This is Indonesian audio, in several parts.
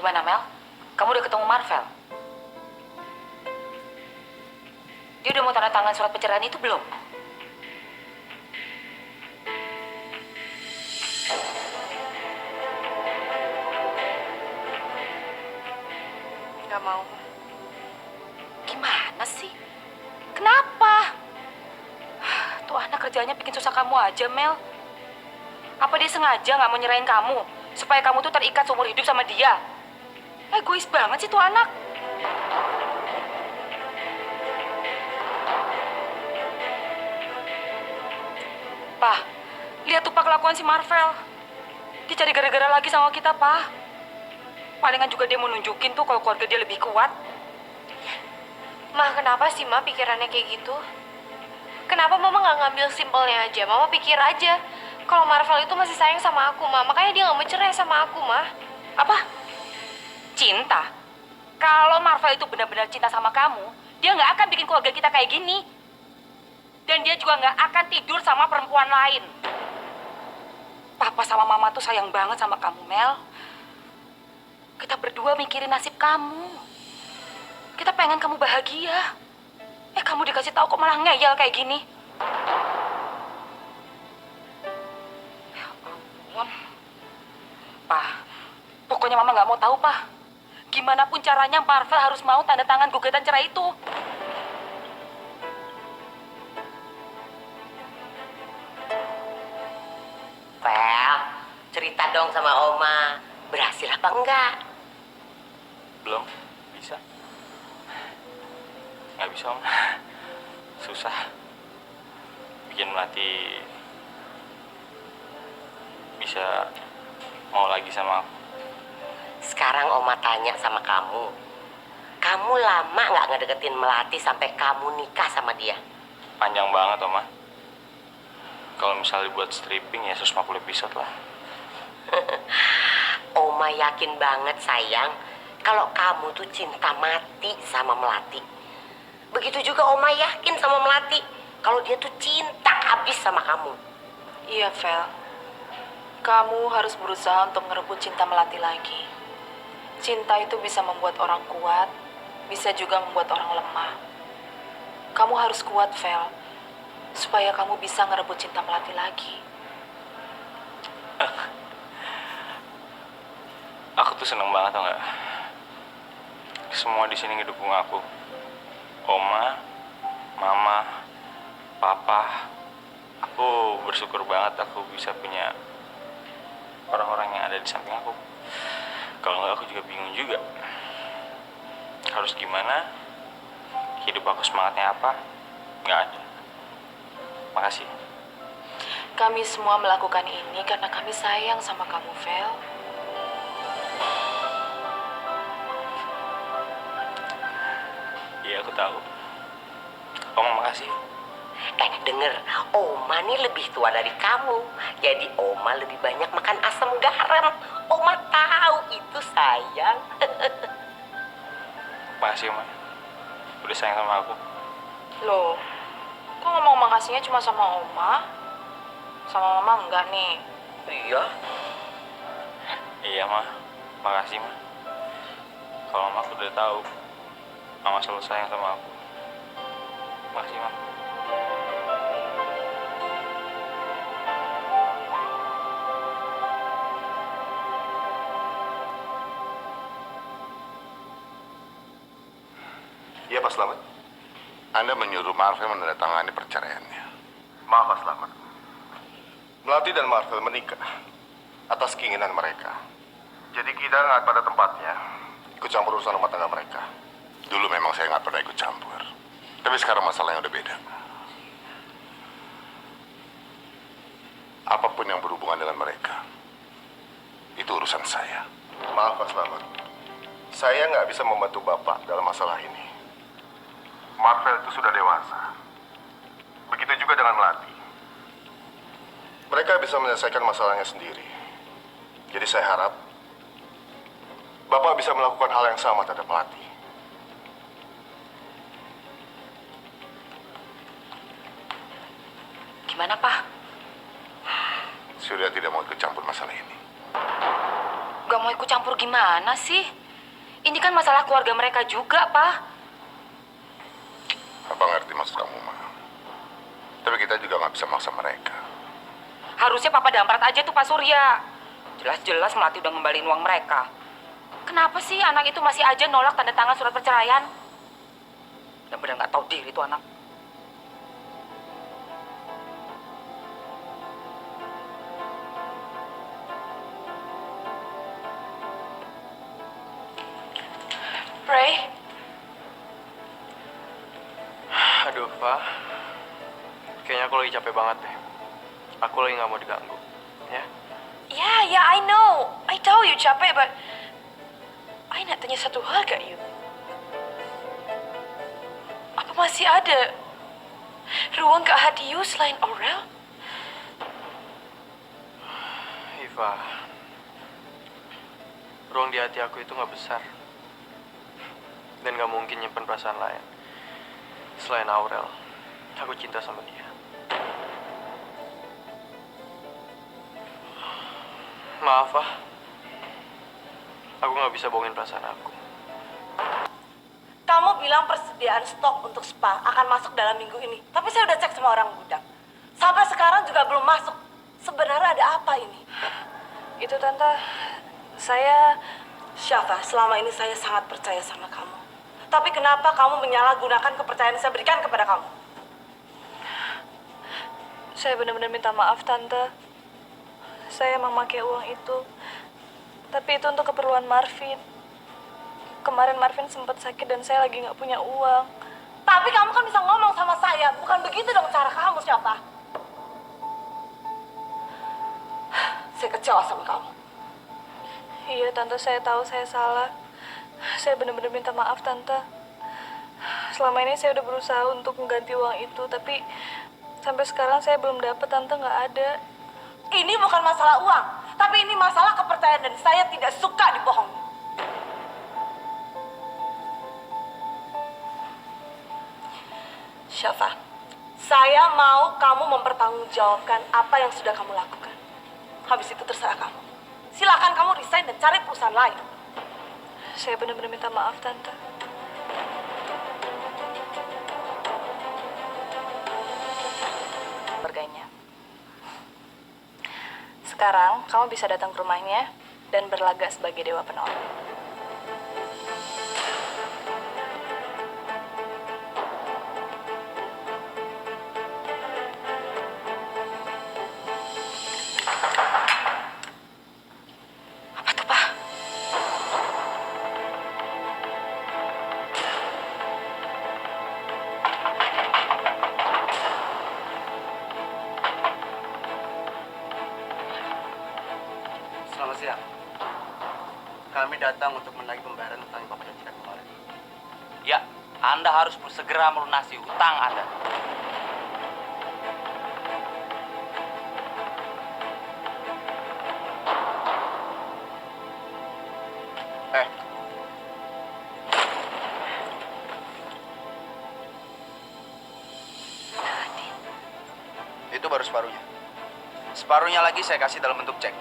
Gimana, Mel? Kamu udah ketemu Marvel? Dia udah mau tanda tangan surat pencerahan itu belum? Gak mau. Gimana sih? Kenapa? Tuh anak kerjanya bikin susah kamu aja, Mel. Apa dia sengaja nggak mau nyerahin kamu? Supaya kamu tuh terikat seumur hidup sama dia? Egois banget sih tuh anak. Pak, lihat tuh Pak kelakuan si Marvel. Dia cari gara-gara lagi sama kita, Pak. Palingan juga dia mau nunjukin tuh kalau keluarga dia lebih kuat. Mah, kenapa sih Ma pikirannya kayak gitu? Kenapa Mama nggak ngambil simpelnya aja? Mama pikir aja kalau Marvel itu masih sayang sama aku, Ma. Makanya dia nggak mau cerai sama aku, Ma. Apa? Cinta? Kalau Marvel itu benar-benar cinta sama kamu, dia nggak akan bikin keluarga kita kayak gini. Dan dia juga nggak akan tidur sama perempuan lain. Papa sama Mama tuh sayang banget sama kamu, Mel. Kita berdua mikirin nasib kamu. Kita pengen kamu bahagia. Kamu dikasih tahu kok malah ngeyel kayak gini. Ya ampun. Pak, pokoknya Mama nggak mau tahu, Pak. Gimana pun caranya Marvel harus mau tanda tangan gugatan cerai itu. Vel, cerita dong sama Oma. Berhasil apa enggak? Belum bisa. Nggak bisa, Om. Susah. Bikin Melati bisa mau lagi sama aku. Sekarang Oma tanya sama kamu. Kamu lama nggak ngedeketin Melati sampai kamu nikah sama dia? Panjang banget, Oma. Kalau misalnya buat stripping ya 150 episode lah. Oma yakin banget sayang kalau kamu tuh cinta mati sama Melati. Begitu juga Oma yakin sama Melati kalau dia tuh cinta habis sama kamu. Iya, Vel. Kamu harus berusaha untuk ngerebut cinta Melati lagi. Cinta itu bisa membuat orang kuat, bisa juga membuat orang lemah. Kamu harus kuat, Vel, supaya kamu bisa ngerebut cinta Melati lagi. Aku tuh seneng banget, tau nggak? Semua di sini ngedukung aku. Oma, Mama, Papa. Aku bersyukur banget aku bisa punya orang-orang yang ada di samping aku. Kalau nggak aku juga bingung juga. Harus gimana? Hidup aku semangatnya apa? Nggak ada. Makasih. Kami semua melakukan ini karena kami sayang sama kamu, Vel. Iya, aku tahu. Oma, makasih. Denger, Oma nih lebih tua dari kamu. Jadi Oma lebih banyak makan asam garam. Oma tahu itu sayang. Makasih, Oma. Udah sayang sama aku. Loh, kok ngomong makasihnya cuma sama Oma? Sama Mama enggak nih? Iya. Iya, Ma. Makasih, Ma. Kalau Mama aku udah tahu, Mama selalu sayang sama aku. Makasih, Ma. Iya, Pak Slamet. Anda menyuruh Marvel menandatangani perceraiannya. Maaf, Pak Slamet. Melati dan Marvel menikah atas keinginan mereka. Jadi kita nggak pada tempatnya ikut campur urusan rumah tangga mereka. Dulu memang saya nggak pernah ikut campur. Tapi sekarang masalahnya udah beda. Apapun yang berhubungan dengan mereka, itu urusan saya. Maaf, Pak Slamet. Saya nggak bisa membantu Bapak dalam masalah ini. Marvel itu sudah dewasa. Begitu juga dengan Melati. Mereka bisa menyelesaikan masalahnya sendiri. Jadi saya harap Bapak bisa melakukan hal yang sama terhadap Melati. Gimana, Pak? Sudah tidak mau ikut campur masalah ini. Gak mau ikut campur gimana sih? Ini kan masalah keluarga mereka juga, Pak. Abang ngerti maksud kamu, Ma. Tapi kita juga nggak bisa maksa mereka. Harusnya Papa damprat aja tuh Pak Surya. Jelas-jelas Melati udah ngembaliin uang mereka. Kenapa sih anak itu masih aja nolak tanda tangan surat perceraian? Benar-benar nggak tahu diri tuh anak. Ray, Aduh, Pak. Kayaknya aku lagi capek banget deh. Aku lagi nggak mau diganggu. Ya? yeah, I know. I tahu you capek, but I nak tanya satu hal ke you. Apa masih ada ruang ke hati you selain Aurel? Iva, ruang di hati aku itu nggak besar. Dan nggak mungkin nyimpen perasaan lain. Selain Aurel, aku cinta sama dia. Maaf, ah. Aku nggak bisa bohongin perasaan aku. Kamu bilang persediaan stok untuk spa akan masuk dalam minggu ini. Tapi saya udah cek semua orang gudang. Sampai sekarang juga belum masuk. Sebenarnya ada apa ini? Itu Tante, saya... Syafa, selama ini saya sangat percaya sama kamu. Tapi kenapa kamu menyalahgunakan kepercayaan yang saya berikan kepada kamu? Saya benar-benar minta maaf, Tante. Saya memakai uang itu. Tapi itu untuk keperluan Marvin. Kemarin Marvin sempat sakit dan saya lagi nggak punya uang. Tapi kamu kan bisa ngomong sama saya. Bukan begitu dong cara kamu, Syafa. Saya kecewa sama kamu. Iya, Tante, saya tahu saya salah. Saya benar-benar minta maaf, Tante. Selama ini saya udah berusaha untuk mengganti uang itu, tapi sampai sekarang saya belum dapat, Tante, nggak ada. Ini bukan masalah uang, tapi ini masalah kepercayaan dan saya tidak suka dibohongi. Syafa, saya mau kamu mempertanggungjawabkan apa yang sudah kamu lakukan. Habis itu terserah kamu. Silakan kamu resign dan cari perusahaan lain. Saya benar-benar minta maaf, Tante. Keluarganya. Sekarang kamu bisa datang ke rumahnya dan berlagak sebagai dewa penolong. Apa tuh, Pak? Selamat siang. Kami datang untuk menagih pembayaran utang yang Bapak janjikan kemarin. Ya, Anda harus segera melunasi utang Anda. Eh. Itu baru separuhnya. Separuhnya lagi saya kasih dalam bentuk cek.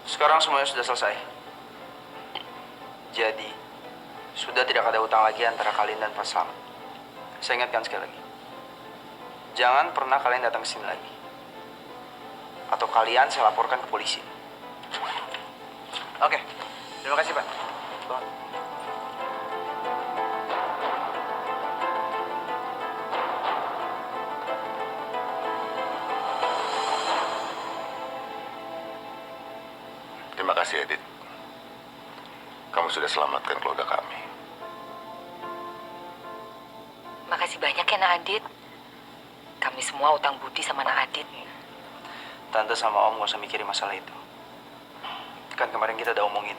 Sekarang semuanya sudah selesai. Jadi, sudah tidak ada utang lagi antara kalian dan Pak Slamet. Saya ingatkan sekali lagi. Jangan pernah kalian datang ke sini lagi. Atau kalian saya laporkan ke polisi. Oke, terima kasih, Pak. Tuhan. kasih, Edith. Kamu sudah selamatkan keluarga kami. Makasih banyak ya, Nak Adit. Kami semua utang budi sama Nak Adit. Tante sama Om gak usah mikirin masalah itu. Kan kemarin kita udah omongin.